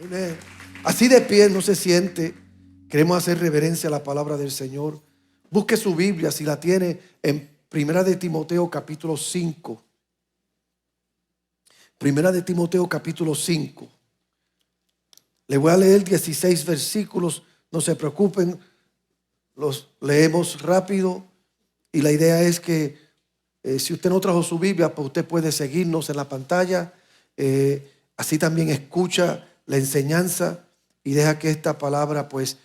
Amén. Así de pie, no se siente. Queremos hacer reverencia a la palabra del Señor. Busque su Biblia, si la tiene, en Primera de Timoteo capítulo 5. Primera de Timoteo capítulo 5. Le voy a leer 16 versículos. No se preocupen, los leemos rápido. Y la idea es que si usted no trajo su Biblia, pues usted puede seguirnos en la pantalla. Así también escucha la enseñanza y deja que esta palabra pues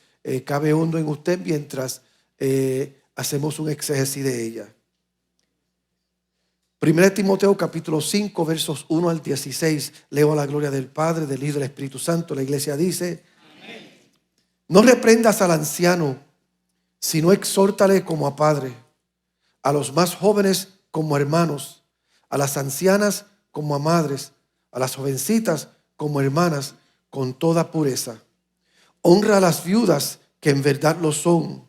cabe hondo en usted mientras hacemos un exégesis de ella. 1 Timoteo capítulo 5 versos 1 al 16. Leo a la gloria del Padre, del Hijo y del Espíritu Santo. La iglesia dice: amén. No reprendas al anciano, sino exhórtale como a padre, a los más jóvenes como hermanos, a las ancianas como a madres, a las jovencitas como hermanas, con toda pureza. Honra a las viudas, que en verdad lo son.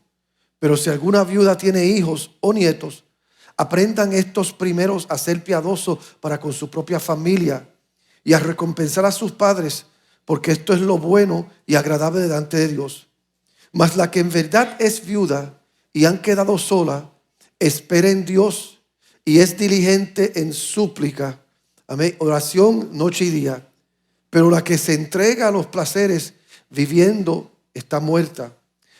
Pero si alguna viuda tiene hijos o nietos, aprendan estos primeros a ser piadosos para con su propia familia y a recompensar a sus padres, porque esto es lo bueno y agradable delante de Dios. Mas la que en verdad es viuda y han quedado sola, espera en Dios y es diligente en súplica, amén, oración noche y día. Pero la que se entrega a los placeres viviendo está muerta.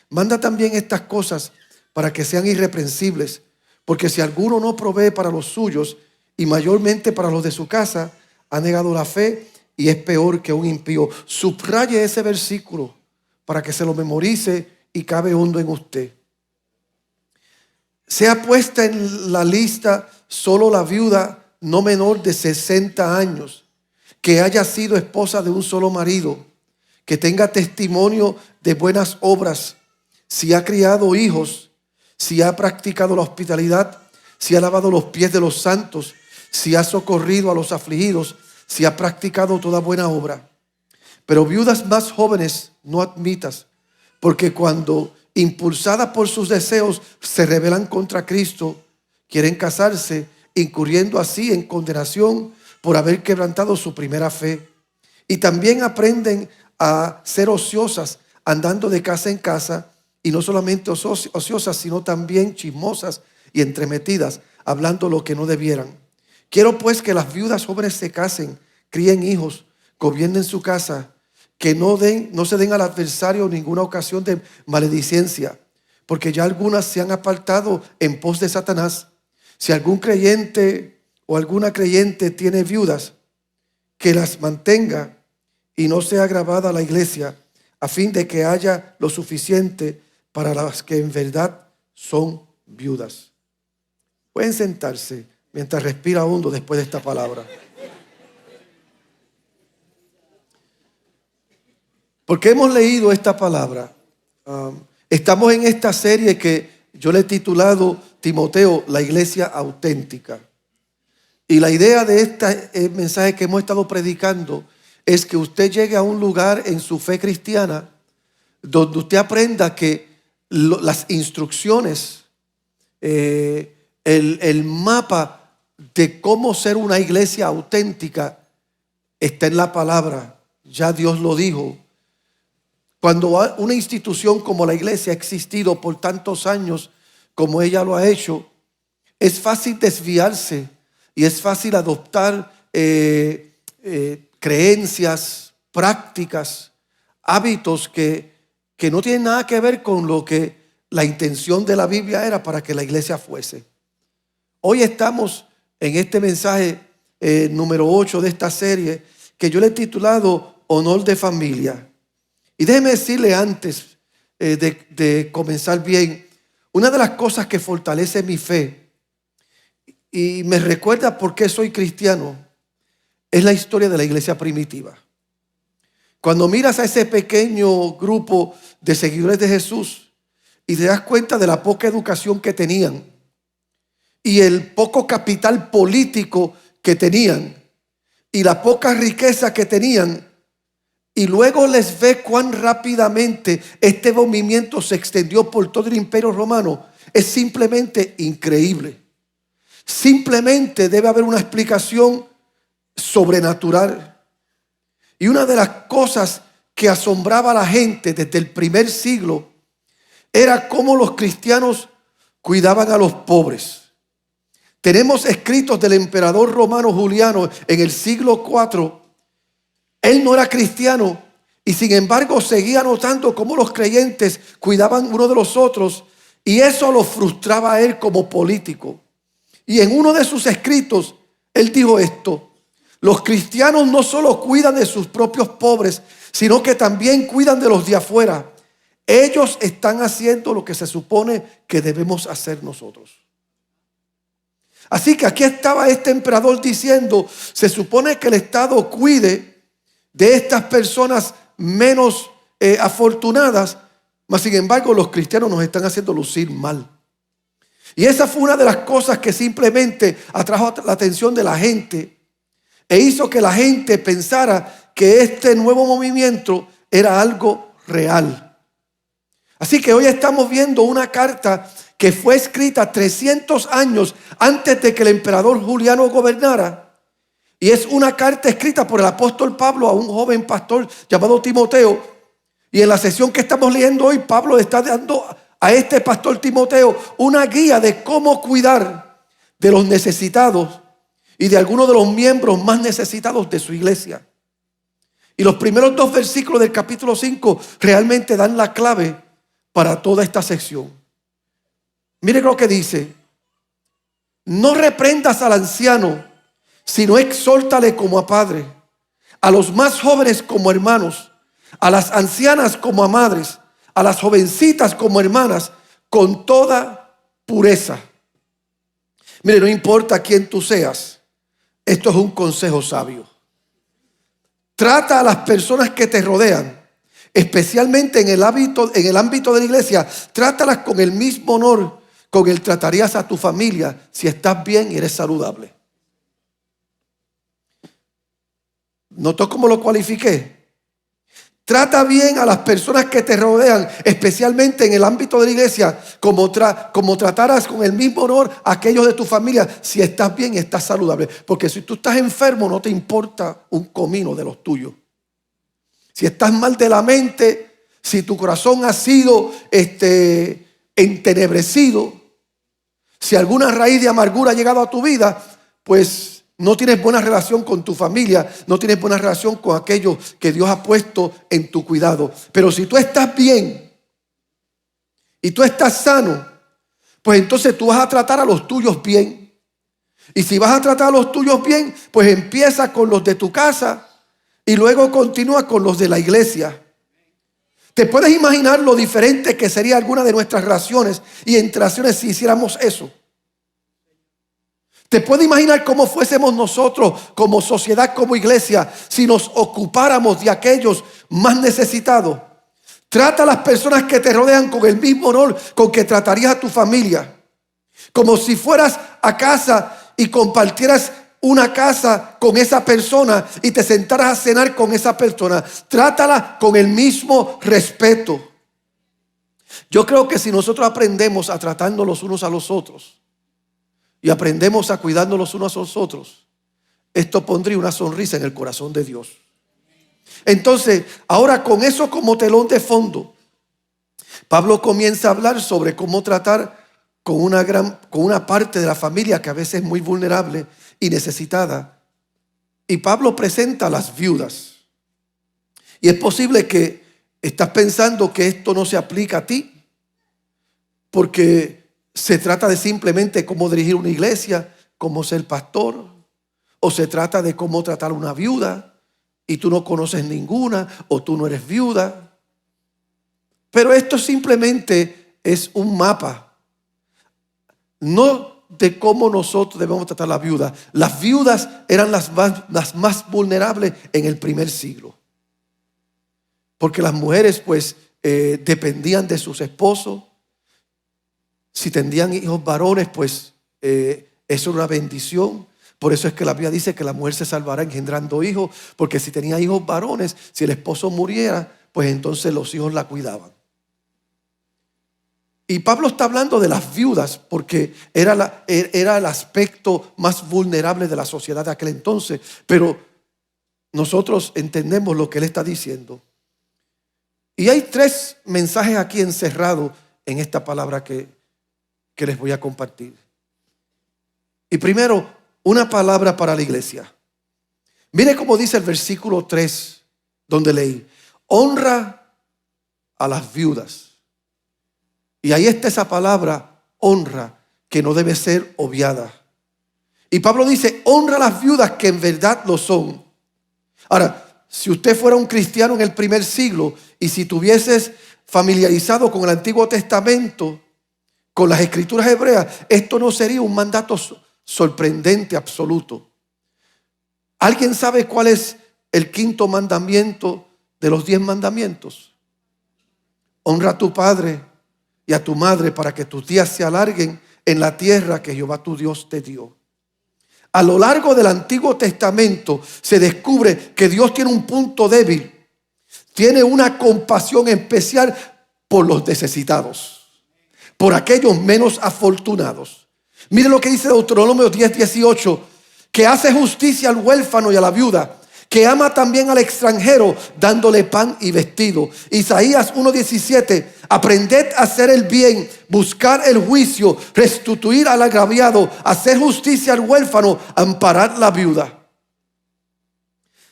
Manda también estas cosas para que sean irreprensibles, porque si alguno no provee para los suyos y mayormente para los de su casa, ha negado la fe y es peor que un impío. Subraye ese versículo para que se lo memorice y cabe hondo en usted. Sea puesta en la lista solo la viuda no menor de 60 años, que haya sido esposa de un solo marido, que tenga testimonio de buenas obras, si ha criado hijos, si ha practicado la hospitalidad, si ha lavado los pies de los santos, si ha socorrido a los afligidos, si ha practicado toda buena obra. Pero viudas más jóvenes no admitas, porque cuando impulsadas por sus deseos se rebelan contra Cristo, quieren casarse, incurriendo así en condenación por haber quebrantado su primera fe. Y también aprenden a ser ociosas, andando de casa en casa, y no solamente ociosas, sino también chismosas y entremetidas, hablando lo que no debieran. Quiero pues que las viudas jóvenes se casen, críen hijos, gobiernen su casa, que no se den al adversario ninguna ocasión de maledicencia, porque ya algunas se han apartado en pos de Satanás. Si algún creyente o alguna creyente tiene viudas, que las mantenga y no sea agravada la iglesia, a fin de que haya lo suficiente para las que en verdad son viudas. Pueden sentarse mientras respira hondo después de esta palabra. Porque hemos leído esta palabra. Estamos en esta serie que yo le he titulado Timoteo, la iglesia auténtica. Y la idea de este mensaje que hemos estado predicando es que usted llegue a un lugar en su fe cristiana donde usted aprenda que las instrucciones, el mapa de cómo ser una iglesia auténtica está en la palabra. Ya Dios lo dijo. Cuando una institución como la iglesia ha existido por tantos años como ella lo ha hecho, es fácil desviarse y es fácil adoptar creencias, prácticas, hábitos que no tienen nada que ver con lo que la intención de la Biblia era para que la iglesia fuese. Hoy estamos en este mensaje número 8 de esta serie que yo le he titulado Honor de Familia. Y déjeme decirle antes de comenzar bien, una de las cosas que fortalece mi fe y me recuerda por qué soy cristiano es la historia de la iglesia primitiva. Cuando miras a ese pequeño grupo de seguidores de Jesús y te das cuenta de la poca educación que tenían y el poco capital político que tenían y la poca riqueza que tenían, y luego les ve cuán rápidamente este movimiento se extendió por todo el imperio romano, es simplemente increíble. Simplemente debe haber una explicación sobrenatural. Y una de las cosas que asombraba a la gente desde el primer siglo era cómo los cristianos cuidaban a los pobres. Tenemos escritos del emperador romano Juliano en el siglo IV. Él no era cristiano y sin embargo seguía notando cómo los creyentes cuidaban uno de los otros, y eso lo frustraba a él como político. Y en uno de sus escritos él dijo esto: los cristianos no solo cuidan de sus propios pobres, sino que también cuidan de los de afuera. Ellos están haciendo lo que se supone que debemos hacer nosotros. Así que aquí estaba este emperador diciendo: se supone que el Estado cuide de estas personas menos afortunadas, mas sin embargo los cristianos nos están haciendo lucir mal. Y esa fue una de las cosas que simplemente atrajo la atención de la gente e hizo que la gente pensara que este nuevo movimiento era algo real. Así que hoy estamos viendo una carta que fue escrita 300 años antes de que el emperador Juliano gobernara. Y es una carta escrita por el apóstol Pablo a un joven pastor llamado Timoteo. Y en la sesión que estamos leyendo hoy, Pablo le está dando a este pastor Timoteo una guía de cómo cuidar de los necesitados y de algunos de los miembros más necesitados de su iglesia. Y los primeros 2 versículos del capítulo 5 realmente dan la clave para toda esta sección. Mire lo que dice: no reprendas al anciano, sino exhórtale como a padre, a los más jóvenes como hermanos, a las ancianas como a madres, a las jovencitas como hermanas, con toda pureza. Mire, no importa quién tú seas, esto es un consejo sabio. Trata a las personas que te rodean, especialmente en el ámbito de la iglesia, trátalas con el mismo honor con el tratarías a tu familia si estás bien y eres saludable. ¿Notó cómo lo cualifiqué? Trata bien a las personas que te rodean, especialmente en el ámbito de la iglesia, como tratarás con el mismo honor a aquellos de tu familia si estás bien y estás saludable. Porque si tú estás enfermo, no te importa un comino de los tuyos. Si estás mal de la mente, si tu corazón ha sido entenebrecido, si alguna raíz de amargura ha llegado a tu vida, pues no tienes buena relación con tu familia, no tienes buena relación con aquellos que Dios ha puesto en tu cuidado. Pero si tú estás bien y tú estás sano, pues entonces tú vas a tratar a los tuyos bien. Y si vas a tratar a los tuyos bien, pues empieza con los de tu casa y luego continúa con los de la iglesia. ¿Te puedes imaginar lo diferente que sería alguna de nuestras relaciones y interacciones si hiciéramos eso? ¿Te puedes imaginar cómo fuésemos nosotros como sociedad, como iglesia, si nos ocupáramos de aquellos más necesitados? Trata a las personas que te rodean con el mismo honor con que tratarías a tu familia. Como si fueras a casa y compartieras una casa con esa persona y te sentaras a cenar con esa persona. Trátala con el mismo respeto. Yo creo que si nosotros aprendemos a tratarnos los unos a los otros y aprendemos a cuidarnos los unos a los otros, esto pondría una sonrisa en el corazón de Dios. Entonces, ahora con eso como telón de fondo, Pablo comienza a hablar sobre cómo tratar con una parte de la familia que a veces es muy vulnerable y necesitada. Y Pablo presenta a las viudas. Y es posible que estás pensando que esto no se aplica a ti, porque se trata de simplemente cómo dirigir una iglesia, cómo ser pastor, o se trata de cómo tratar a una viuda y tú no conoces ninguna, o tú no eres viuda. Pero esto simplemente es un mapa, no de cómo nosotros debemos tratar a la viuda. Las viudas eran las más vulnerables en el primer siglo, porque las mujeres pues dependían de sus esposos. Si tenían hijos varones, pues eso era una bendición. Por eso es que la Biblia dice que la mujer se salvará engendrando hijos, porque si tenía hijos varones, si el esposo muriera, pues entonces los hijos la cuidaban. Y Pablo está hablando de las viudas porque era el aspecto más vulnerable de la sociedad de aquel entonces. Pero nosotros entendemos lo que él está diciendo. Y hay 3 mensajes aquí encerrados en esta palabra que les voy a compartir. Y primero, una palabra para la iglesia. Mire cómo dice el versículo 3, donde leí: honra a las viudas. Y ahí está esa palabra, honra, que no debe ser obviada. Y Pablo dice: honra a las viudas que en verdad lo son. Ahora, si usted fuera un cristiano en el primer siglo y si tuvieses familiarizado con el Antiguo Testamento, con las escrituras hebreas, esto no sería un mandato sorprendente absoluto. ¿Alguien sabe cuál es el 5.º mandamiento de los 10 mandamientos? Honra a tu padre y a tu madre para que tus días se alarguen en la tierra que Jehová tu Dios te dio. A lo largo del Antiguo Testamento se descubre que Dios tiene un punto débil. Tiene una compasión especial por los necesitados, por aquellos menos afortunados. Mire lo que dice Deuteronomio 10:18, que hace justicia al huérfano y a la viuda, que ama también al extranjero, dándole pan y vestido. Isaías 1:17, aprended a hacer el bien, buscar el juicio, restituir al agraviado, hacer justicia al huérfano, amparar la viuda.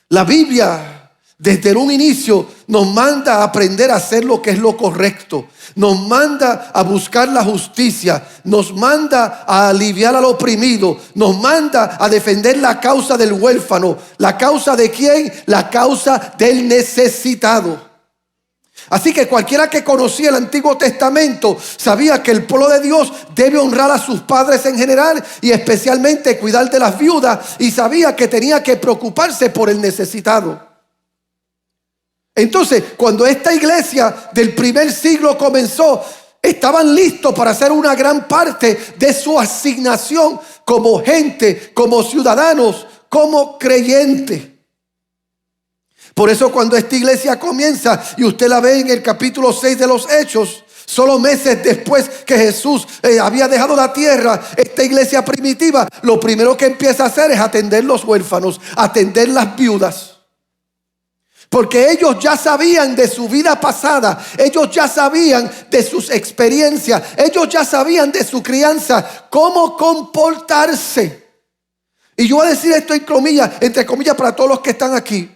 La Biblia, desde un inicio, nos manda a aprender a hacer lo que es lo correcto. Nos manda a buscar la justicia. Nos manda a aliviar al oprimido. Nos manda a defender la causa del huérfano. ¿La causa de quién? La causa del necesitado. Así que cualquiera que conocía el Antiguo Testamento sabía que el pueblo de Dios debe honrar a sus padres en general y especialmente cuidar de las viudas, y sabía que tenía que preocuparse por el necesitado. Entonces, cuando esta iglesia del primer siglo comenzó, estaban listos para hacer una gran parte de su asignación como gente, como ciudadanos, como creyentes. Por eso cuando esta iglesia comienza, y usted la ve en el capítulo 6 de los Hechos, solo meses después que Jesús había dejado la tierra, esta iglesia primitiva lo primero que empieza a hacer es atender los huérfanos, atender las viudas. Porque ellos ya sabían de su vida pasada, ellos ya sabían de sus experiencias, ellos ya sabían de su crianza, cómo comportarse. Y yo voy a decir esto entre comillas para todos los que están aquí.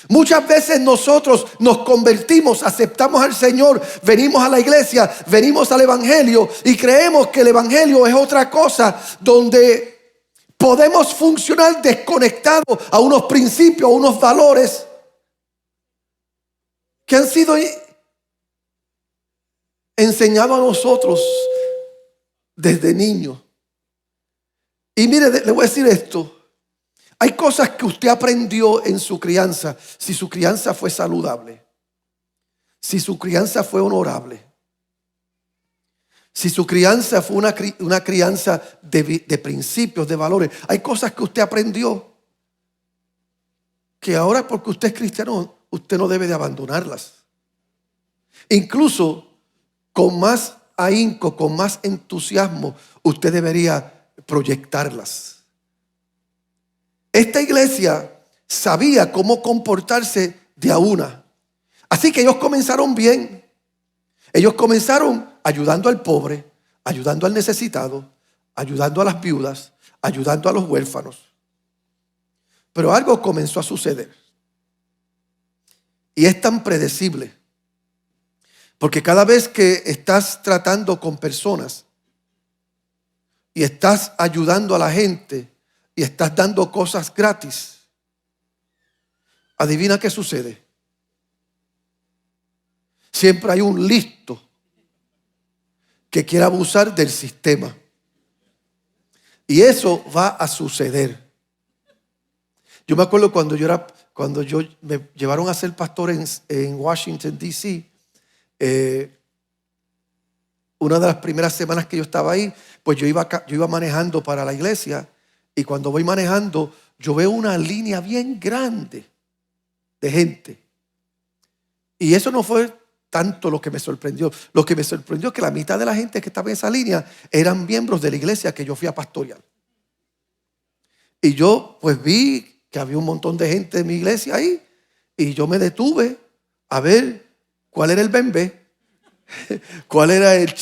Muchas veces nosotros nos convertimos, aceptamos al Señor, venimos a la iglesia, venimos al evangelio y creemos que el evangelio es otra cosa donde podemos funcionar desconectados a unos principios, a unos valores que han sido enseñados a nosotros desde niños. Y mire, le voy a decir esto. Hay cosas que usted aprendió en su crianza, si su crianza fue saludable, si su crianza fue honorable, si su crianza fue una crianza de principios, de valores. Hay cosas que usted aprendió que ahora, porque usted es cristiano, usted no debe de abandonarlas. Incluso con más ahínco, con más entusiasmo, usted debería proyectarlas. Esta iglesia sabía cómo comportarse de a una. Así que ellos comenzaron bien. Ellos comenzaron ayudando al pobre, ayudando al necesitado, ayudando a las viudas, ayudando a los huérfanos. Pero algo comenzó a suceder. Y es tan predecible. Porque cada vez que estás tratando con personas y estás ayudando a la gente y estás dando cosas gratis, adivina qué sucede. Siempre hay un listo que quiere abusar del sistema. Y eso va a suceder. Yo me acuerdo cuando me llevaron a ser pastor en Washington, D.C., una de las primeras semanas que yo estaba ahí, pues yo iba manejando para la iglesia, y cuando voy manejando yo veo una línea bien grande de gente. Y eso no fue tanto lo que me sorprendió. Lo que me sorprendió es que la mitad de la gente que estaba en esa línea eran miembros de la iglesia que yo fui a pastorear. Y yo pues vi que había un montón de gente de mi iglesia ahí, y yo me detuve a ver ¿Cuál era el bembé? ¿Cuál era el...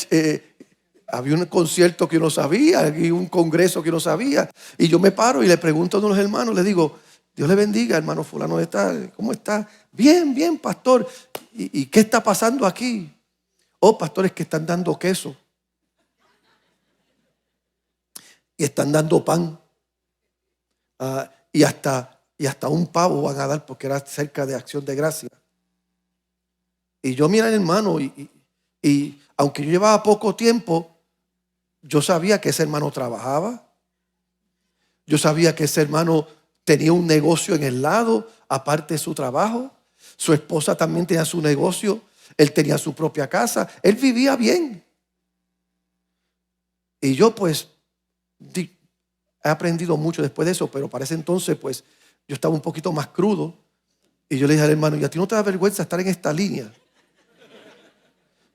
había un concierto que yo no sabía, había un congreso que yo no sabía. Y yo me paro y le pregunto a uno de los hermanos, le digo, Dios le bendiga, hermano fulano, ¿cómo está? Bien, bien, pastor. ¿Y qué está pasando aquí? Oh, pastores, que están dando queso. Y están dando pan. Y hasta un pavo van a dar porque era cerca de Acción de Gracia. Y yo mira, hermano, y aunque yo llevaba poco tiempo, yo sabía que ese hermano trabajaba. Yo sabía que ese hermano tenía un negocio en el lado, aparte de su trabajo. Su esposa también tenía su negocio. Él tenía su propia casa. Él vivía bien. Y yo pues he aprendido mucho después de eso, pero para ese entonces pues yo estaba un poquito más crudo. Y yo le dije al hermano, ¿y a ti no te da vergüenza estar en esta línea?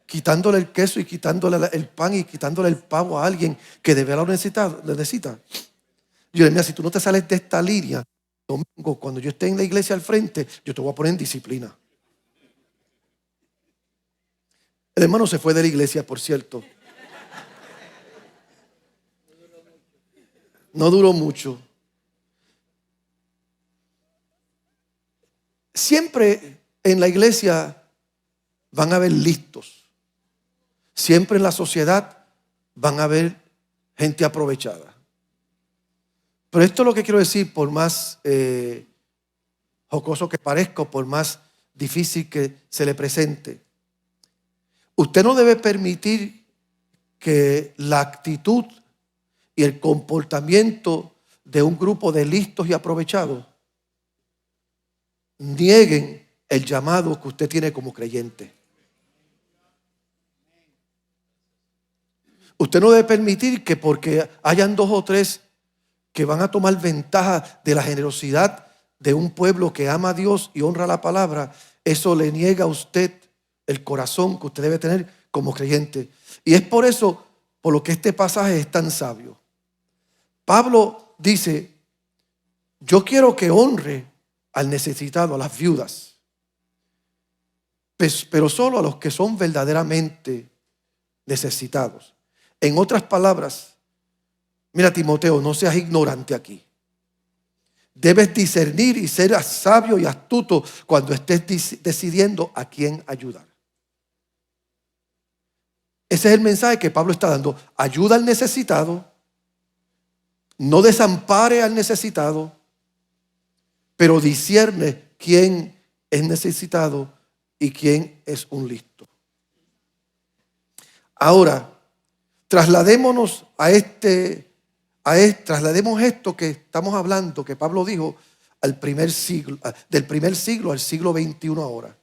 Quitándole el queso y quitándole el pan y quitándole el pavo a alguien que de verdad lo necesita. Yo le dije, mira, si tú no te sales de esta línea, domingo, cuando yo esté en la iglesia al frente, yo te voy a poner en disciplina. El hermano se fue de la iglesia, por cierto. No duró mucho. Siempre en la iglesia van a haber listos. Siempre en la sociedad van a haber gente aprovechada. Pero esto es lo que quiero decir, por más jocoso que parezca, por más difícil que se le presente. Usted no debe permitir que la actitud y el comportamiento de un grupo de listos y aprovechados nieguen el llamado que usted tiene como creyente. Usted no debe permitir que porque hayan 2 o 3 que van a tomar ventaja de la generosidad de un pueblo que ama a Dios y honra la palabra, eso le niega a usted el corazón que usted debe tener como creyente. Y es por eso, por lo que este pasaje es tan sabio. Pablo dice, yo quiero que honre al necesitado, a las viudas, pero solo a los que son verdaderamente necesitados. En otras palabras, mira, Timoteo, no seas ignorante aquí. Debes discernir y ser sabio y astuto cuando estés decidiendo a quién ayudar. Ese es el mensaje que Pablo está dando. Ayuda al necesitado, no desampare al necesitado, pero discierne quién es necesitado y quién es un listo. Ahora, trasladémonos traslademos esto que estamos hablando, que Pablo dijo, al primer siglo, del primer siglo al siglo XXI ahora.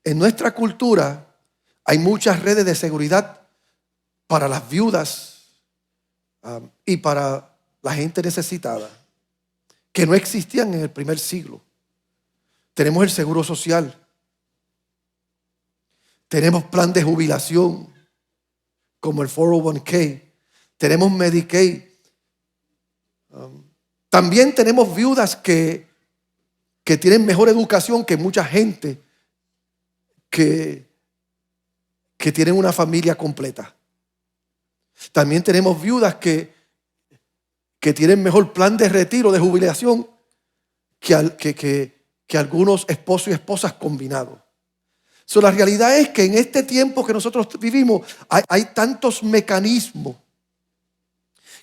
En nuestra cultura hay muchas redes de seguridad para las viudas y para la gente necesitada que no existían en el primer siglo. Tenemos el seguro social, tenemos plan de jubilación como el 401k, tenemos Medicaid. También tenemos viudas que tienen mejor educación que mucha gente que tienen una familia completa. También tenemos viudas que tienen mejor plan de retiro, de jubilación que algunos esposos y esposas combinados. La realidad es que en este tiempo que nosotros vivimos hay tantos mecanismos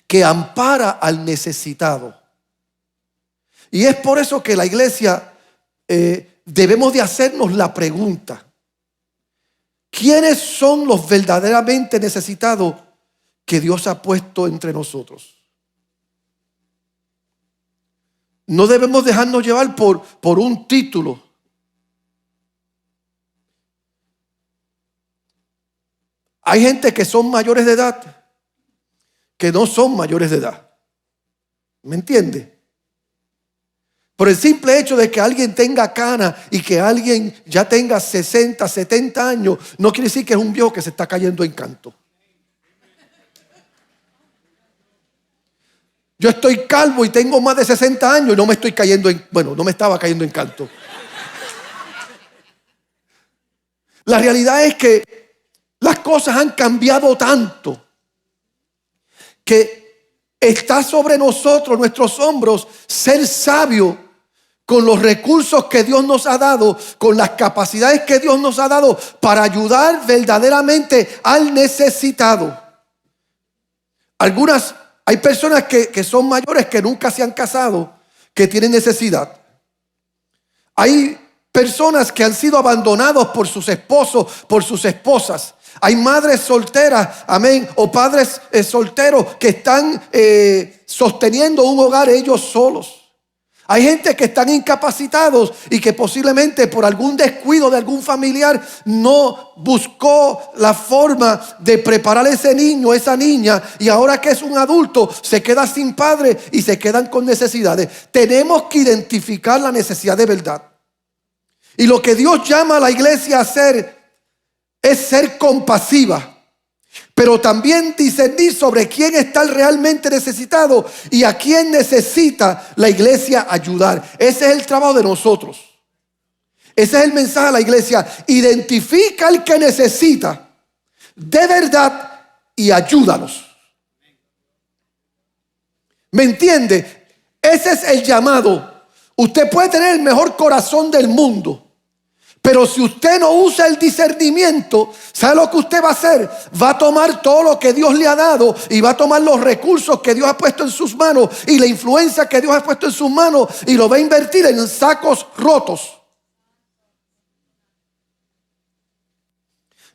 que ampara al necesitado. Y es por eso que la iglesia debemos de hacernos la pregunta: ¿quiénes son los verdaderamente necesitados que Dios ha puesto entre nosotros? No debemos dejarnos llevar por un título. Hay gente que son mayores de edad, que no son mayores de edad. ¿Me entiende? Por el simple hecho de que alguien tenga cana y que alguien ya tenga 60, 70 años, no quiere decir que es un viejo que se está cayendo en canto. Yo estoy calvo y tengo más de 60 años y no me estoy cayendo no me estaba cayendo en canto. La realidad es que las cosas han cambiado tanto que está sobre nosotros, nuestros hombros, ser sabio con los recursos que Dios nos ha dado, con las capacidades que Dios nos ha dado para ayudar verdaderamente al necesitado. Hay personas que son mayores, que nunca se han casado, que tienen necesidad. Hay personas que han sido abandonados por sus esposos, por sus esposas. Hay madres solteras, amén, o padres solteros que están sosteniendo un hogar ellos solos. Hay gente que están incapacitados y que posiblemente por algún descuido de algún familiar no buscó la forma de preparar a ese niño, esa niña, y ahora que es un adulto se queda sin padre y se quedan con necesidades. Tenemos que identificar la necesidad de verdad. Y lo que Dios llama a la iglesia a hacer es ser compasiva, pero también discernir sobre quién está realmente necesitado y a quién necesita la iglesia ayudar. Ese es el trabajo de nosotros. Ese es el mensaje a la iglesia. Identifica al que necesita de verdad y ayúdalos. ¿Me entiende? Ese es el llamado. Usted puede tener el mejor corazón del mundo, pero si usted no usa el discernimiento, ¿sabe lo que usted va a hacer? Va a tomar todo lo que Dios le ha dado y va a tomar los recursos que Dios ha puesto en sus manos y la influencia que Dios ha puesto en sus manos y lo va a invertir en sacos rotos.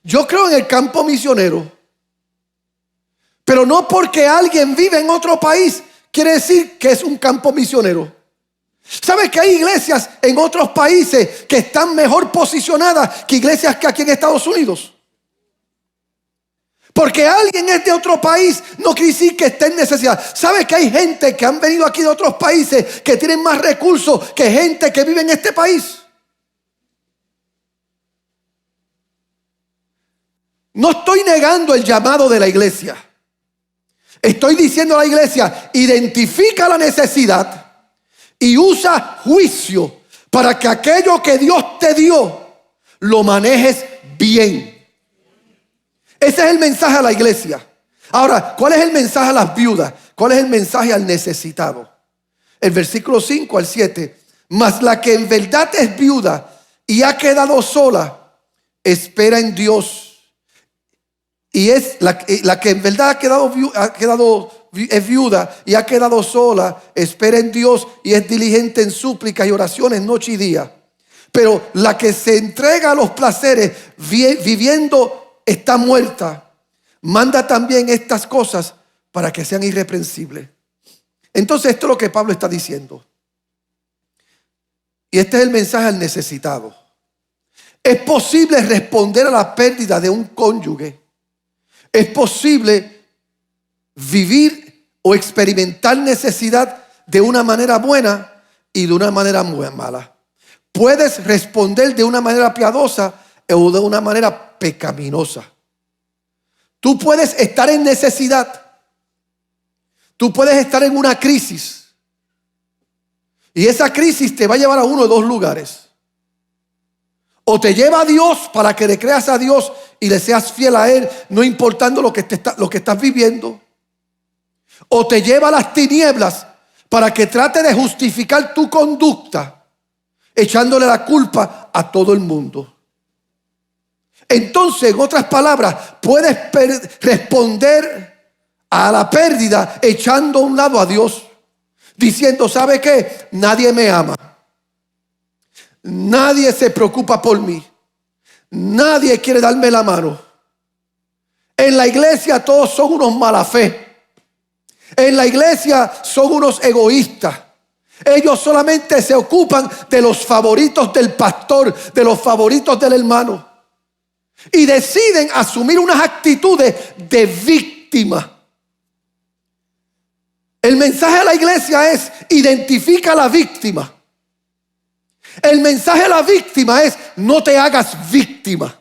Yo creo en el campo misionero, pero no porque alguien vive en otro país quiere decir que es un campo misionero. ¿Sabes que hay iglesias en otros países que están mejor posicionadas que iglesias que aquí en Estados Unidos? Porque alguien es de otro país no quiere decir que esté en necesidad. ¿Sabes que hay gente que han venido aquí de otros países que tienen más recursos que gente que vive en este país? No estoy negando el llamado de la iglesia. Estoy diciendo a la iglesia, identifica la necesidad y usa juicio para que aquello que Dios te dio lo manejes bien. Ese es el mensaje a la iglesia. Ahora, ¿cuál es el mensaje a las viudas? ¿Cuál es el mensaje al necesitado? El versículo 5 al 7. Mas la que en verdad es viuda y ha quedado sola, espera en Dios. Y es la que en verdad es viuda y ha quedado sola, espera en Dios y es diligente en súplicas y oraciones noche y día. Pero la que se entrega a los placeres viviendo está muerta. Manda también estas cosas para que sean irreprensibles. Entonces esto es lo que Pablo está diciendo. Y este es el mensaje al necesitado. Es posible responder a la pérdida de un cónyuge. Es posible vivir o experimentar necesidad de una manera buena y de una manera muy mala. Puedes responder de una manera piadosa o de una manera pecaminosa. Tú puedes estar en necesidad. Tú puedes estar en una crisis. Y esa crisis te va a llevar a uno de dos lugares. O te lleva a Dios para que le creas a Dios y le seas fiel a Él, no importando lo que estás viviendo. O te lleva a las tinieblas para que trate de justificar tu conducta, echándole la culpa a todo el mundo. Entonces, en otras palabras, puedes responder a la pérdida echando a un lado a Dios, diciendo, ¿sabe qué? Nadie me ama. Nadie se preocupa por mí. Nadie quiere darme la mano. En la iglesia todos son unos mala fe. En la iglesia son unos egoístas. Ellos solamente se ocupan de los favoritos del pastor, de los favoritos del hermano. Y deciden asumir unas actitudes de víctima. El mensaje a la iglesia es: identifica a la víctima. El mensaje a la víctima es: no te hagas víctima.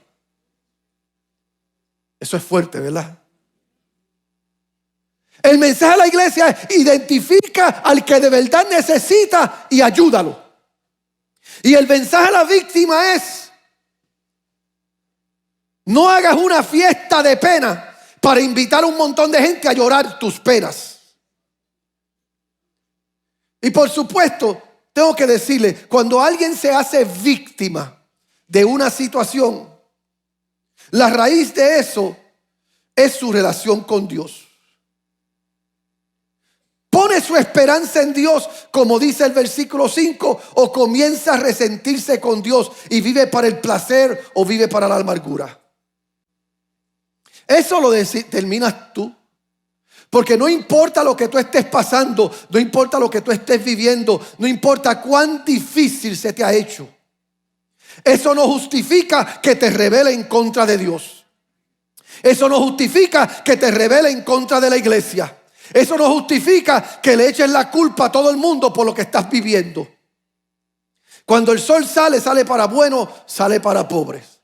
Eso es fuerte, ¿verdad? El mensaje a la iglesia es: identifica al que de verdad necesita y ayúdalo. Y el mensaje a la víctima es: No hagas una fiesta de pena para invitar a un montón de gente a llorar tus penas. Y por supuesto, tengo que decirle, cuando alguien se hace víctima de una situación, la raíz de eso es su relación con Dios. Pone su esperanza en Dios, como dice el versículo 5, o comienza a resentirse con Dios y vive para el placer o vive para la amargura. Eso lo determinas tú. Porque no importa lo que tú estés pasando, no importa lo que tú estés viviendo, no importa cuán difícil se te ha hecho. Eso no justifica que te rebele en contra de Dios. Eso no justifica que te rebele en contra de la iglesia. Eso no justifica que le eches la culpa a todo el mundo por lo que estás viviendo. Cuando el sol sale, sale para bueno, sale para pobres.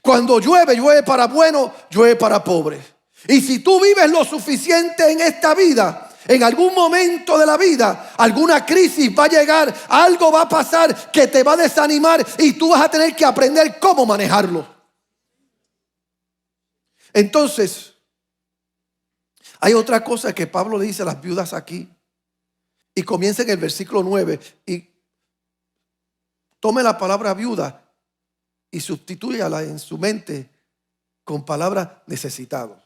Cuando llueve, llueve para bueno, llueve para pobres. Y si tú vives lo suficiente en esta vida, en algún momento de la vida, alguna crisis va a llegar, algo va a pasar que te va a desanimar y tú vas a tener que aprender cómo manejarlo. Entonces, hay otra cosa que Pablo le dice a las viudas aquí. Y comienza en el versículo 9 y tome la palabra viuda y sustitúyala en su mente con palabra necesitado.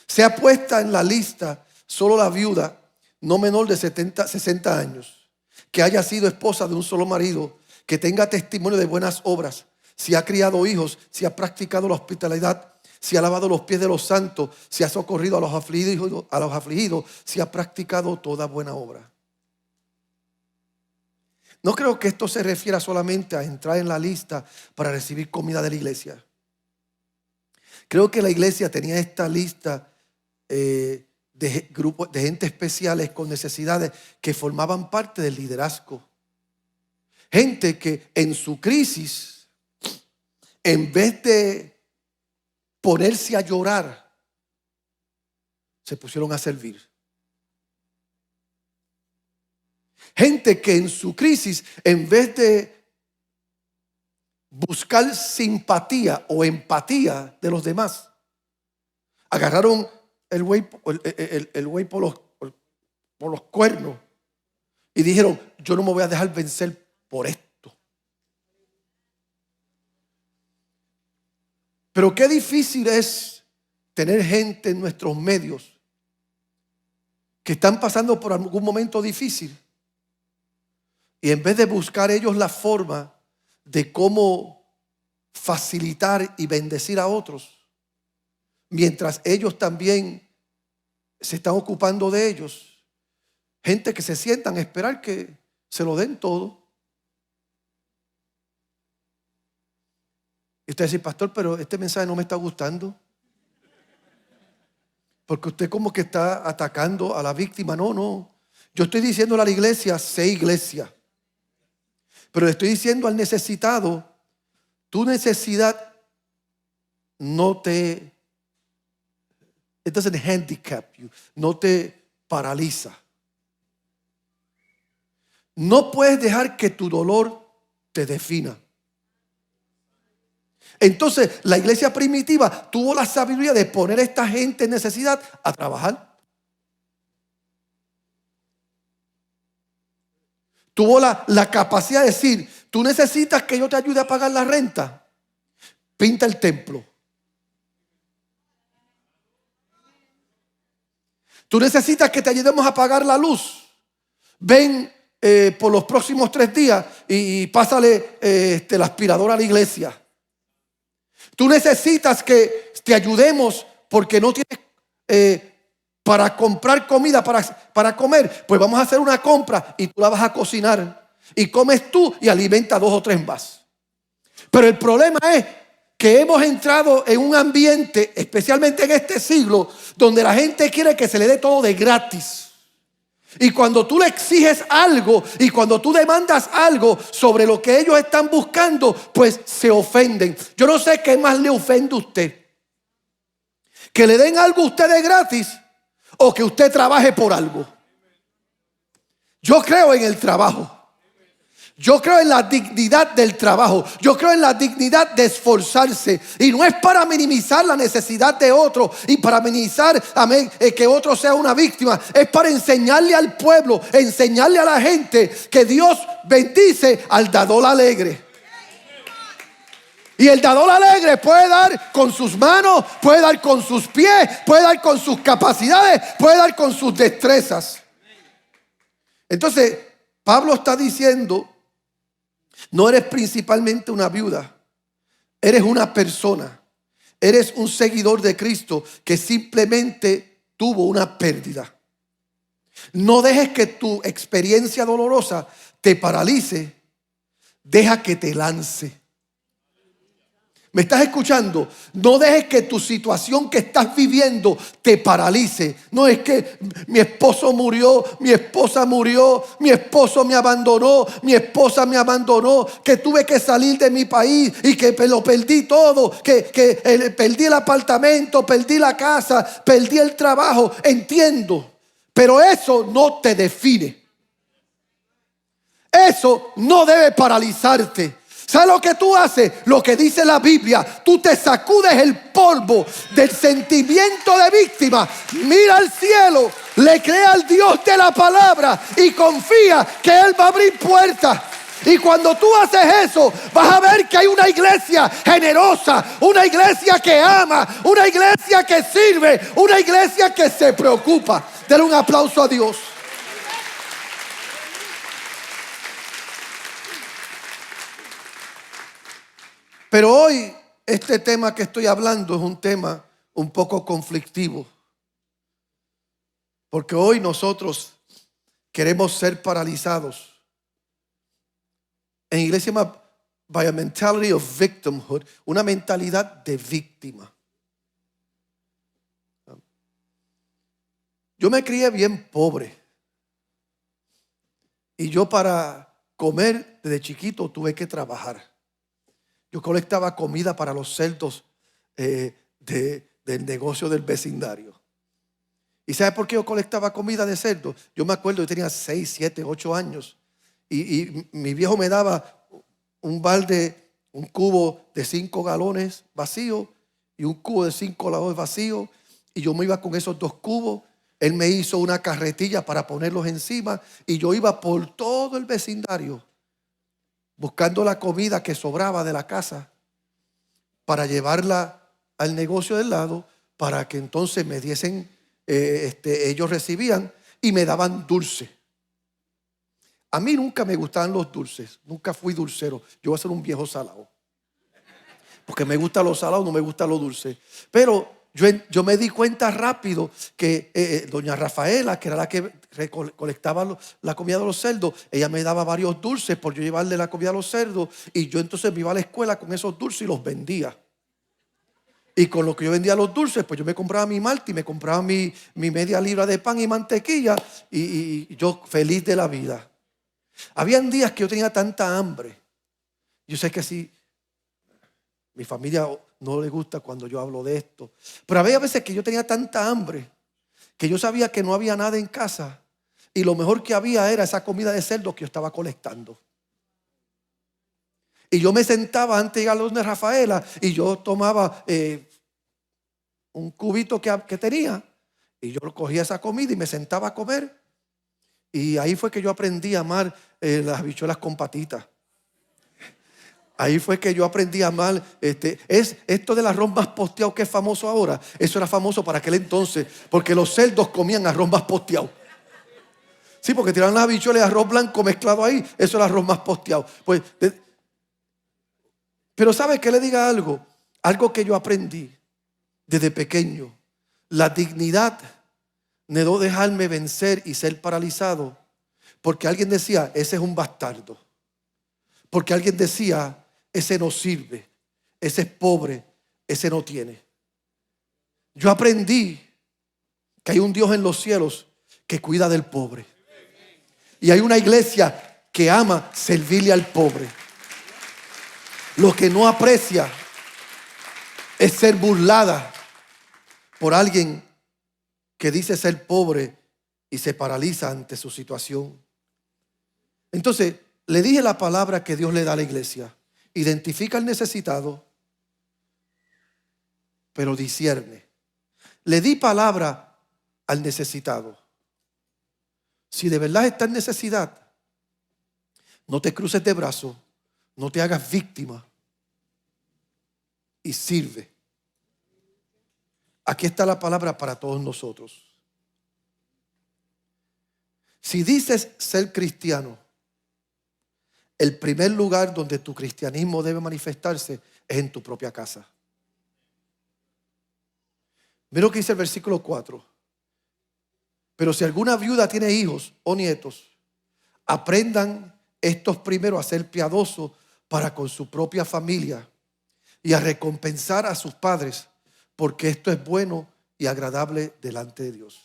Sea puesta en la lista solo la viuda no menor de 60 años, que haya sido esposa de un solo marido, que tenga testimonio de buenas obras, si ha criado hijos, si ha practicado la hospitalidad, si ha lavado los pies de los santos, si ha socorrido a los afligidos, si ha practicado toda buena obra. No creo que esto se refiera solamente a entrar en la lista para recibir comida de la iglesia. Creo que la iglesia tenía esta lista de grupos de gente especiales con necesidades que formaban parte del liderazgo. Gente que en su crisis, en vez de ponerse a llorar, se pusieron a servir. Gente que en su crisis, en vez de buscar simpatía o empatía de los demás, agarraron el buey por los cuernos y dijeron: yo no me voy a dejar vencer por esto. Pero qué difícil es tener gente en nuestros medios que están pasando por algún momento difícil y en vez de buscar ellos la forma de cómo facilitar y bendecir a otros, mientras ellos también se están ocupando de ellos, gente que se sientan a esperar que se lo den todo. Y usted dice: pastor, pero este mensaje no me está gustando, porque usted como que está atacando a la víctima. No, yo estoy diciéndole a la iglesia: sé iglesia. Pero le estoy diciendo al necesitado: tu necesidad no te, it doesn't handicap you, no te paraliza. No puedes dejar que tu dolor te defina. Entonces la iglesia primitiva tuvo la sabiduría de poner a esta gente en necesidad a trabajar. Tuvo la capacidad de decir: tú necesitas que yo te ayude a pagar la renta, pinta el templo. Tú necesitas que te ayudemos a pagar la luz, ven por los próximos 3 días y pásale la aspiradora a la iglesia. Tú necesitas que te ayudemos porque no tienes para comprar comida para comer. Pues vamos a hacer una compra y tú la vas a cocinar y comes tú y alimentas 2 o 3 más. Pero el problema es que hemos entrado en un ambiente, especialmente en este siglo, donde la gente quiere que se le dé todo de gratis. Y cuando tú le exiges algo y cuando tú demandas algo sobre lo que ellos están buscando, pues se ofenden. Yo no sé qué más le ofende a usted: que le den algo a usted de gratis o que usted trabaje por algo. Yo creo en el trabajo. Yo creo en la dignidad del trabajo. Yo creo en la dignidad de esforzarse. Y no es para minimizar la necesidad de otro y para minimizar que otro sea una víctima. Es para enseñarle al pueblo, enseñarle a la gente que Dios bendice al dador alegre. Y el dador alegre puede dar con sus manos, puede dar con sus pies, puede dar con sus capacidades, puede dar con sus destrezas. Entonces, Pablo está diciendo: no eres principalmente una viuda, eres una persona, eres un seguidor de Cristo que simplemente tuvo una pérdida. No dejes que tu experiencia dolorosa te paralice, deja que te lance. ¿Me estás escuchando? No dejes que tu situación que estás viviendo te paralice. No es que mi esposo murió, mi esposa murió, mi esposo me abandonó, mi esposa me abandonó, que tuve que salir de mi país y que lo perdí todo, que perdí el apartamento, perdí la casa, perdí el trabajo. Entiendo, pero eso no te define. Eso no debe paralizarte. ¿Sabes lo que tú haces? Lo que dice la Biblia. Tú te sacudes el polvo del sentimiento de víctima. Mira al cielo, le cree al Dios de la palabra y confía que Él va a abrir puertas. Y cuando tú haces eso, vas a ver que hay una iglesia generosa, una iglesia que ama, una iglesia que sirve, una iglesia que se preocupa. Denle un aplauso a Dios. Pero hoy este tema que estoy hablando es un tema un poco conflictivo. Porque hoy nosotros queremos ser paralizados. En inglés se llama by a mentality of victimhood, una mentalidad de víctima. Yo me crié bien pobre. Y yo para comer desde chiquito tuve que trabajar. Yo colectaba comida para los cerdos del negocio del vecindario. ¿Y sabe por qué yo colectaba comida de cerdo? Yo me acuerdo, yo tenía 6, 7, 8 años. Y mi viejo me daba un balde, un cubo de 5 galones vacío y un cubo de 5 galones vacío. Y yo me iba con esos 2 cubos. Él me hizo una carretilla para ponerlos encima. Y yo iba por todo el vecindario buscando la comida que sobraba de la casa para llevarla al negocio del lado, para que entonces me diesen, ellos recibían y me daban dulce. A mí nunca me gustaban los dulces, nunca fui dulcero. Yo voy a ser un viejo salado, porque me gusta lo salado, no me gusta lo dulce. Pero yo me di cuenta rápido que doña Rafaela, que era la que recolectaba la comida de los cerdos, ella me daba varios dulces por yo llevarle la comida a los cerdos. Y yo entonces me iba a la escuela con esos dulces y los vendía. Y con lo que yo vendía los dulces, pues yo me compraba mi malta y me compraba mi media libra de pan y mantequilla. Y yo feliz de la vida. Habían días que yo tenía tanta hambre. Yo sé que sí, mi familia no le gusta cuando yo hablo de esto, pero había veces que yo tenía tanta hambre que yo sabía que no había nada en casa y lo mejor que había era esa comida de cerdo que yo estaba colectando. Y yo me sentaba antes de llegar a donde Rafaela y yo tomaba un cubito que tenía y yo cogía esa comida y me sentaba a comer. Y ahí fue que yo aprendí a amar las habichuelas con patitas. Ahí fue que yo aprendí a amar. Es esto del arroz más posteado que es famoso ahora. Eso era famoso para aquel entonces, porque los cerdos comían arroz más posteado. Sí, porque tiraban las habichuelas y arroz blanco mezclado ahí. Eso era arroz más posteado. Pues, pero ¿sabe qué? Le diga algo. Algo que yo aprendí desde pequeño. La dignidad de no dejarme vencer y ser paralizado. Porque alguien decía, ese es un bastardo. Porque alguien decía, ese no sirve, ese es pobre, ese no tiene. Yo aprendí que hay un Dios en los cielos que cuida del pobre. Y hay una iglesia que ama servirle al pobre. Lo que no aprecia es ser burlada por alguien que dice ser pobre y se paraliza ante su situación. Entonces, Le dije la palabra que Dios le da a la iglesia. Identifica al necesitado, pero discierne. Le di palabra al necesitado. Si de verdad está en necesidad, no te cruces de brazos, no te hagas víctima y sirve. Aquí está la palabra para todos nosotros. Si dices ser cristiano, el primer lugar donde tu cristianismo debe manifestarse es en tu propia casa. Mira lo que dice el versículo 4. Pero si alguna viuda tiene hijos o nietos, aprendan estos primero a ser piadosos para con su propia familia y a recompensar a sus padres, porque esto es bueno y agradable delante de Dios.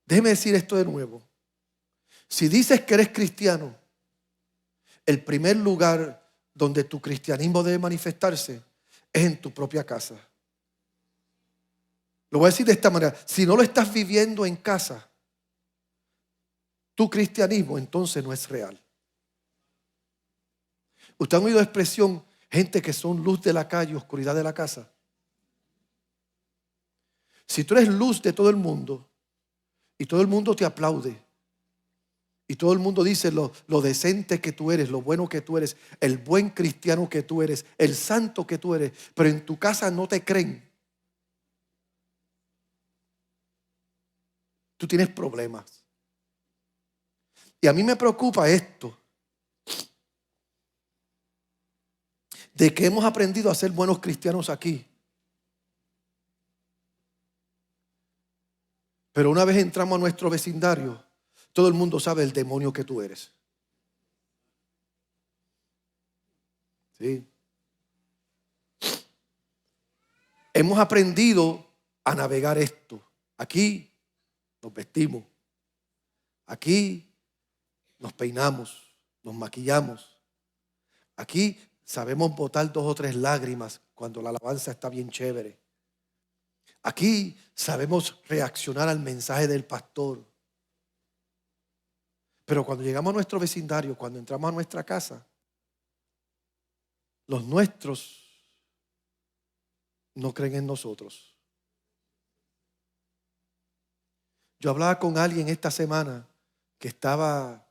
Déjeme decir esto de nuevo. Si dices que eres cristiano, el primer lugar donde tu cristianismo debe manifestarse es en tu propia casa. Lo voy a decir de esta manera. Si no lo estás viviendo en casa, tu cristianismo entonces no es real. ¿Usted ha oído la expresión gente que son luz de la calle, oscuridad de la casa? Si tú eres luz de todo el mundo y todo el mundo te aplaude y todo el mundo dice lo decente que tú eres, lo bueno que tú eres, el buen cristiano que tú eres, el santo que tú eres, pero en tu casa no te creen, tú tienes problemas. Y a mí me preocupa esto, de que hemos aprendido a ser buenos cristianos aquí, pero una vez entramos a nuestro vecindario, todo el mundo sabe el demonio que tú eres. ¿Sí? Hemos aprendido a navegar esto. Aquí nos vestimos. Aquí nos peinamos, nos maquillamos. Aquí sabemos botar 2 o 3 lágrimas cuando la alabanza está bien chévere. Aquí sabemos reaccionar al mensaje del pastor. Pero cuando llegamos a nuestro vecindario, cuando entramos a nuestra casa, los nuestros no creen en nosotros. Yo hablaba con alguien esta semana que estaba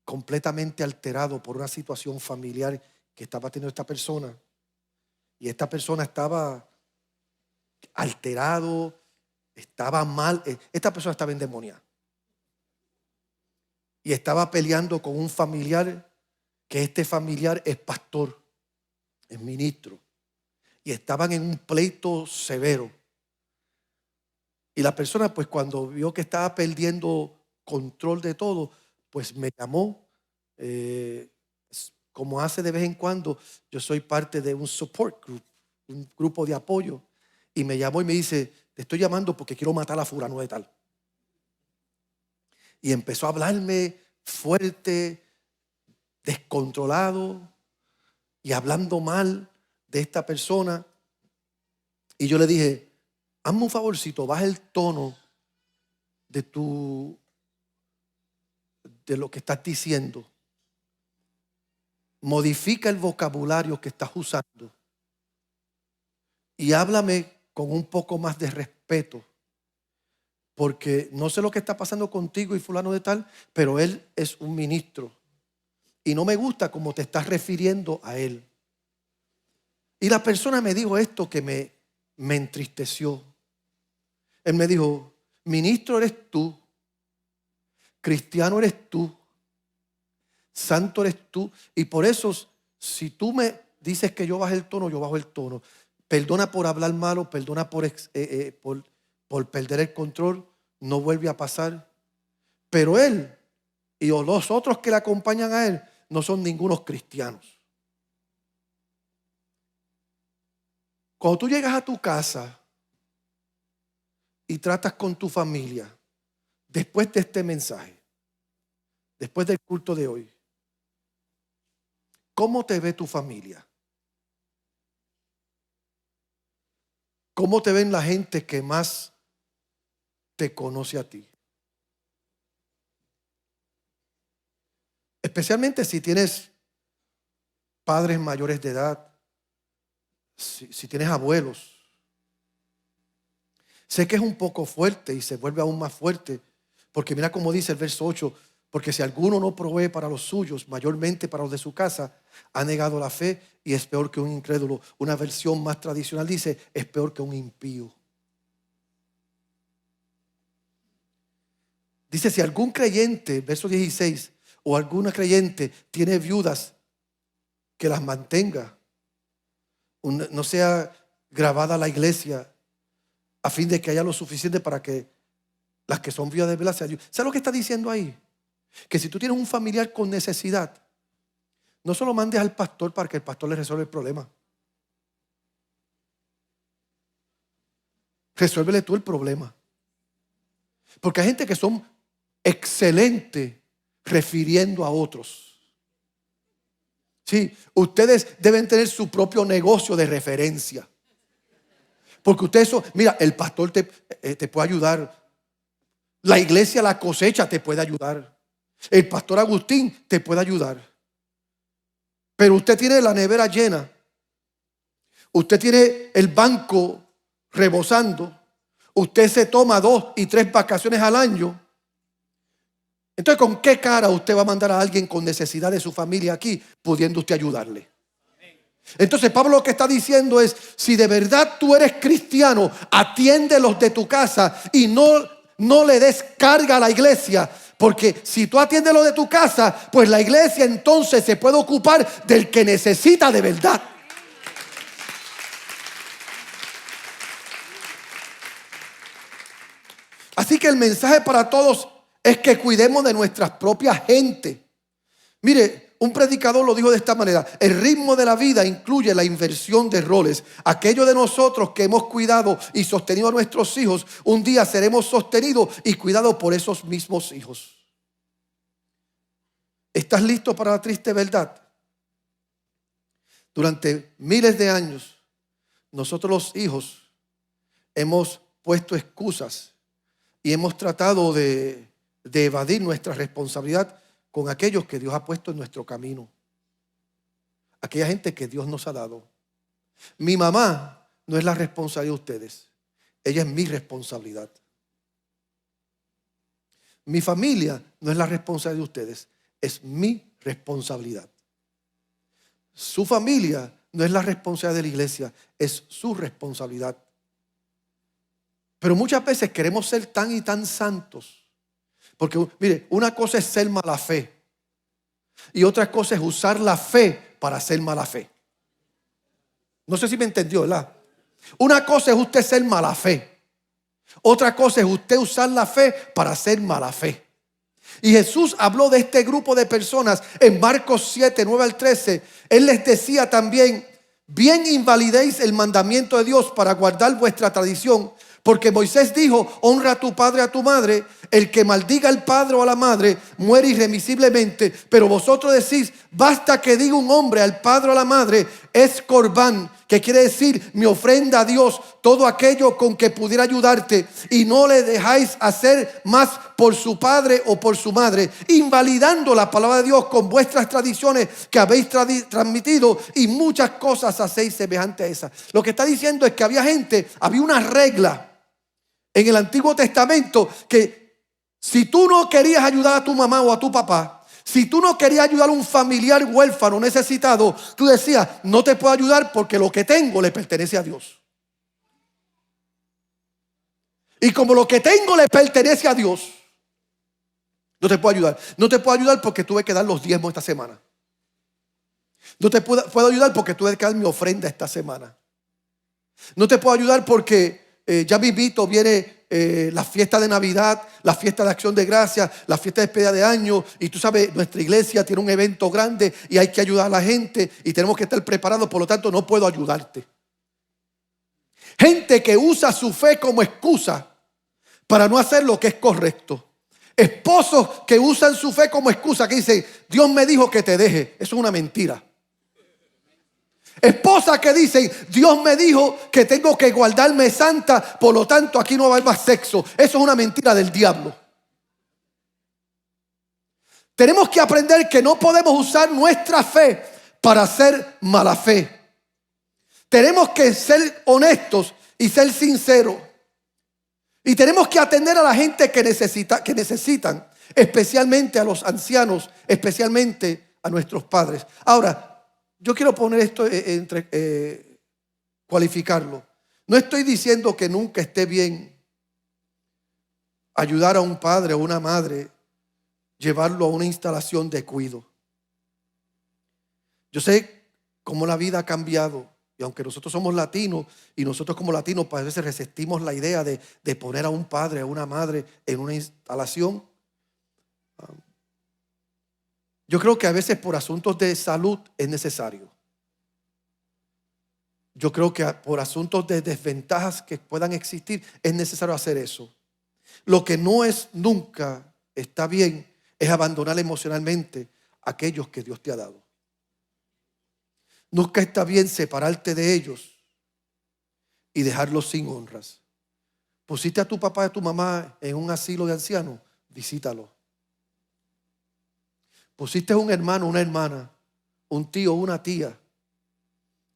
completamente alterado por una situación familiar que estaba teniendo esta persona. Y esta persona estaba alterado, estaba mal. Esta persona estaba endemoniada. Y estaba peleando con un familiar, que este familiar es pastor, es ministro. Y estaban en un pleito severo. Y la persona, pues cuando vio que estaba perdiendo control de todo, pues me llamó, como hace de vez en cuando. Yo soy parte de un support group, un grupo de apoyo. Y me llamó y me dice, te estoy llamando porque quiero matar a fulano de tal. Y empezó a hablarme fuerte, descontrolado y hablando mal de esta persona. Y yo le dije, hazme un favorcito, baja el tono de lo que estás diciendo. Modifica el vocabulario que estás usando y háblame con un poco más de respeto, porque no sé lo que está pasando contigo y fulano de tal, pero él es un ministro y no me gusta cómo te estás refiriendo a él. Y la persona me dijo esto que me entristeció. Él me dijo, ministro eres tú, cristiano eres tú, santo eres tú, y por eso si tú me dices que yo baje el tono, yo bajo el tono. Perdona por hablar malo, perdona por perder el control, no vuelve a pasar. Pero él y los otros que le acompañan a él no son ningunos cristianos. Cuando tú llegas a tu casa y tratas con tu familia, después de este mensaje, después del culto de hoy, ¿cómo te ve tu familia? ¿Cómo te ven la gente que más te conoce a ti? Especialmente si tienes padres mayores de edad, si tienes abuelos. Sé que es un poco fuerte y se vuelve aún más fuerte, porque mira cómo dice el verso 8, porque si alguno no provee para los suyos, mayormente para los de su casa, ha negado la fe y es peor que un incrédulo. Una versión más tradicional dice, es peor que un impío. Dice, si algún creyente, verso 16, o alguna creyente tiene viudas, que las mantenga, no sea grabada la iglesia, a fin de que haya lo suficiente para que las que son viudas de verdad se ayuden. ¿Sabes lo que está diciendo ahí? Que si tú tienes un familiar con necesidad, no solo mandes al pastor para que el pastor le resuelva el problema. Resuélvele tú el problema. Porque hay gente que son excelentes refiriendo a otros. Sí, ustedes deben tener su propio negocio de referencia. Porque ustedes son, mira, el pastor te puede ayudar. La iglesia La Cosecha te puede ayudar. El pastor Agustín te puede ayudar. Pero usted tiene la nevera llena. Usted tiene el banco rebosando. Usted se toma 2 y 3 vacaciones al año. Entonces, ¿con qué cara usted va a mandar a alguien con necesidad de su familia aquí, pudiendo usted ayudarle? Entonces Pablo lo que está diciendo es, si de verdad tú eres cristiano, atiende los de tu casa y no le des carga a la iglesia. Porque si tú atiendes lo de tu casa, pues la iglesia entonces se puede ocupar del que necesita de verdad. Así que el mensaje para todos es que cuidemos de nuestra propia gente. Mire, un predicador lo dijo de esta manera: el ritmo de la vida incluye la inversión de roles. Aquellos de nosotros que hemos cuidado y sostenido a nuestros hijos, un día seremos sostenidos y cuidados por esos mismos hijos. ¿Estás listo para la triste verdad? Durante miles de años, nosotros los hijos hemos puesto excusas y hemos tratado de evadir nuestra responsabilidad con aquellos que Dios ha puesto en nuestro camino. Aquella gente que Dios nos ha dado. Mi mamá no es la responsabilidad de ustedes. Ella es mi responsabilidad. Mi familia no es la responsabilidad de ustedes. Es mi responsabilidad. Su familia no es la responsabilidad de la iglesia. Es su responsabilidad. Pero muchas veces queremos ser tan y tan santos. Porque, mire, una cosa es ser mala fe y otra cosa es usar la fe para hacer mala fe. No sé si me entendió, ¿verdad? Una cosa es usted ser mala fe. Otra cosa es usted usar la fe para hacer mala fe. Y Jesús habló de este grupo de personas en Marcos 7, 9 al 13. Él les decía también: bien invalidéis el mandamiento de Dios para guardar vuestra tradición. Porque Moisés dijo: honra a tu padre y a tu madre. El que maldiga al padre o a la madre muere irremisiblemente. Pero vosotros decís: basta que diga un hombre al padre o a la madre, es corbán, que quiere decir mi ofrenda a Dios, todo aquello con que pudiera ayudarte, y no le dejáis hacer más por su padre o por su madre, invalidando la palabra de Dios con vuestras tradiciones que habéis transmitido, y muchas cosas hacéis semejante a esas. Lo que está diciendo es que había una regla en el Antiguo Testamento que si tú no querías ayudar a tu mamá o a tu papá, si tú no querías ayudar a un familiar huérfano necesitado, tú decías: no te puedo ayudar porque lo que tengo le pertenece a Dios. Y como lo que tengo le pertenece a Dios, no te puedo ayudar. No te puedo ayudar porque tuve que dar los diezmos esta semana. No te puedo ayudar porque tuve que dar mi ofrenda esta semana. No te puedo ayudar porque ya mismito viene la fiesta de Navidad, la fiesta de Acción de Gracias, la fiesta de despedida de año, y tú sabes, nuestra iglesia tiene un evento grande y hay que ayudar a la gente y tenemos que estar preparados, por lo tanto no puedo ayudarte. Gente que usa su fe como excusa para no hacer lo que es correcto. Esposos que usan su fe como excusa, que dicen: Dios me dijo que te deje. Eso es una mentira. Esposas que dicen: Dios me dijo que tengo que guardarme santa, por lo tanto aquí no va a haber más sexo. Eso es una mentira del diablo. Tenemos que aprender que no podemos usar nuestra fe para hacer mala fe. Tenemos que ser honestos y ser sinceros. Y tenemos que atender a la gente que necesitan, especialmente a los ancianos, especialmente a nuestros padres. Ahora, yo quiero poner esto cualificarlo. No estoy diciendo que nunca esté bien ayudar a un padre o una madre, llevarlo a una instalación de cuidado. Yo sé cómo la vida ha cambiado. Y aunque nosotros somos latinos, y nosotros como latinos a veces resistimos la idea de poner a un padre o una madre en una instalación. Yo creo que a veces por asuntos de salud es necesario. Yo creo que por asuntos de desventajas que puedan existir es necesario hacer eso. Lo que no es nunca está bien es abandonar emocionalmente a aquellos que Dios te ha dado. Nunca está bien separarte de ellos y dejarlos sin honras. Pusiste a tu papá y a tu mamá en un asilo de ancianos, visítalo. Pusiste a un hermano, una hermana, un tío, una tía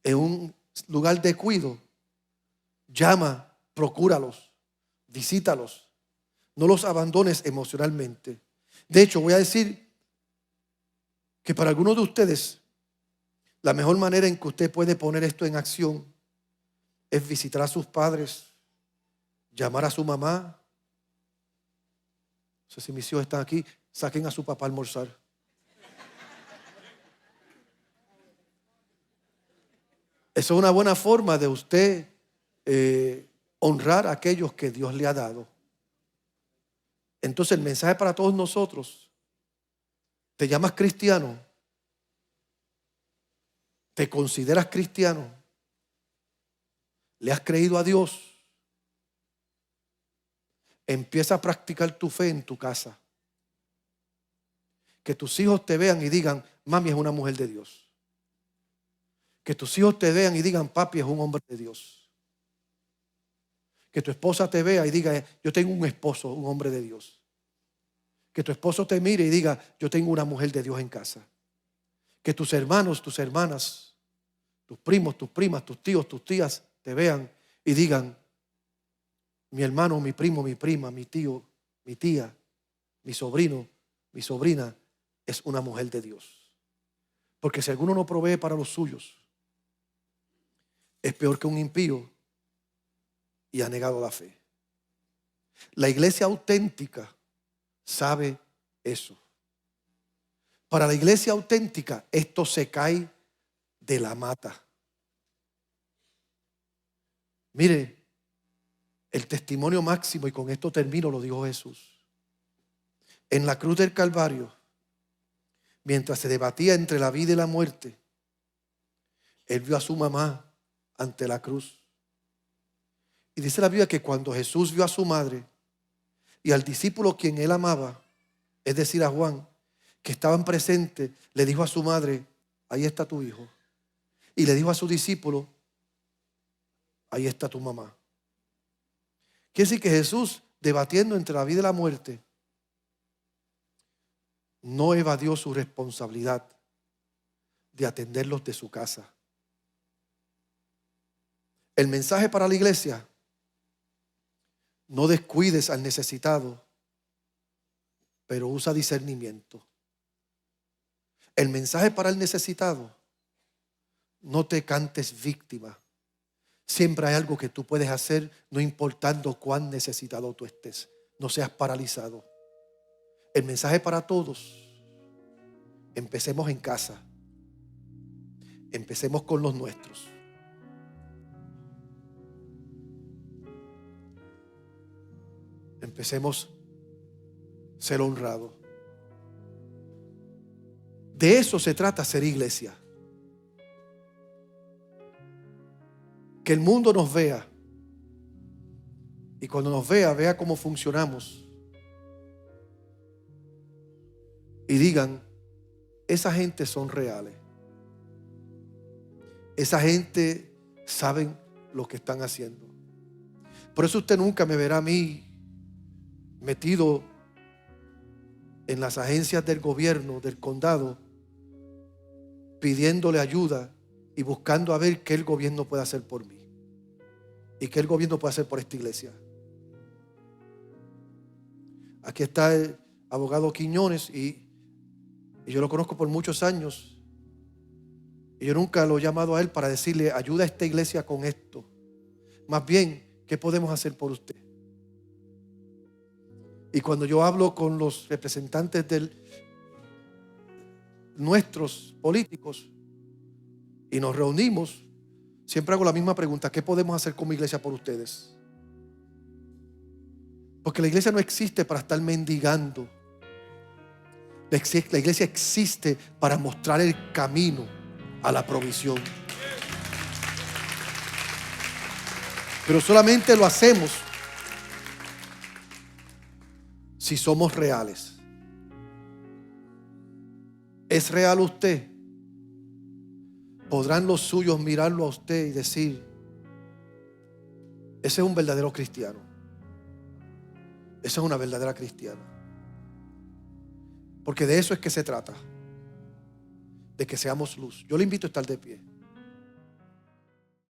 en un lugar de cuidado, llama, procúralos, visítalos. No los abandones emocionalmente. De hecho, voy a decir que para algunos de ustedes, la mejor manera en que usted puede poner esto en acción es visitar a sus padres, llamar a su mamá. No sé si mis hijos están aquí, saquen a su papá a almorzar. Esa es una buena forma de usted honrar a aquellos que Dios le ha dado. Entonces el mensaje para todos nosotros: ¿te llamas cristiano? ¿Te consideras cristiano? ¿Le has creído a Dios? Empieza a practicar tu fe en tu casa. Que tus hijos te vean y digan: mami es una mujer de Dios. Que tus hijos te vean y digan: papi es un hombre de Dios. Que tu esposa te vea y diga: yo tengo un esposo, un hombre de Dios. Que tu esposo te mire y diga: yo tengo una mujer de Dios en casa. Que tus hermanos, tus hermanas, tus primos, tus primas, tus tíos, tus tías te vean y digan: mi hermano, mi primo, mi prima, mi tío, mi tía, mi sobrino, mi sobrina es una mujer de Dios. Porque si alguno no provee para los suyos, es peor que un impío y ha negado la fe. La iglesia auténtica sabe eso. Para la iglesia auténtica, esto se cae de la mata. Mire, el testimonio máximo, y con esto termino, lo dijo Jesús. En la cruz del Calvario, mientras se debatía entre la vida y la muerte, Él vio a su mamá ante la cruz. Y dice la Biblia que cuando Jesús vio a su madre y al discípulo quien Él amaba, es decir, a Juan, que estaban presentes, le dijo a su madre: ahí está tu hijo. Y le dijo a su discípulo: ahí está tu mamá. Quiere decir que Jesús, debatiendo entre la vida y la muerte, no evadió su responsabilidad de atenderlos de su casa. El mensaje para la iglesia: no descuides al necesitado, pero usa discernimiento. El mensaje para el necesitado: no te cantes víctima. Siempre hay algo que tú puedes hacer, no importando cuán necesitado tú estés. No seas paralizado. El mensaje para todos: empecemos en casa. Empecemos con los nuestros. Empecemos a ser honrados. De eso se trata ser iglesia. Que el mundo nos vea. Y cuando nos vea, vea cómo funcionamos. Y digan: esa gente son reales. Esa gente saben lo que están haciendo. Por eso usted nunca me verá a mí metido en las agencias del gobierno, del condado, pidiéndole ayuda y buscando a ver qué el gobierno puede hacer por mí y qué el gobierno puede hacer por esta iglesia. Aquí está el abogado Quiñones y yo lo conozco por muchos años y yo nunca lo he llamado a él para decirle ayuda a esta iglesia con esto. Más bien, ¿qué podemos hacer por usted? Y cuando yo hablo con los representantes de nuestros políticos y nos reunimos, siempre hago la misma pregunta: ¿qué podemos hacer como iglesia por ustedes? Porque la iglesia no existe para estar mendigando. La iglesia existe para mostrar el camino a la provisión. Pero solamente lo hacemos si somos reales. ¿Es real usted? ¿Podrán los suyos mirarlo a usted y decir: ese es un verdadero cristiano, esa es una verdadera cristiana? Porque de eso es que se trata, de que seamos luz. Yo le invito a estar de pie.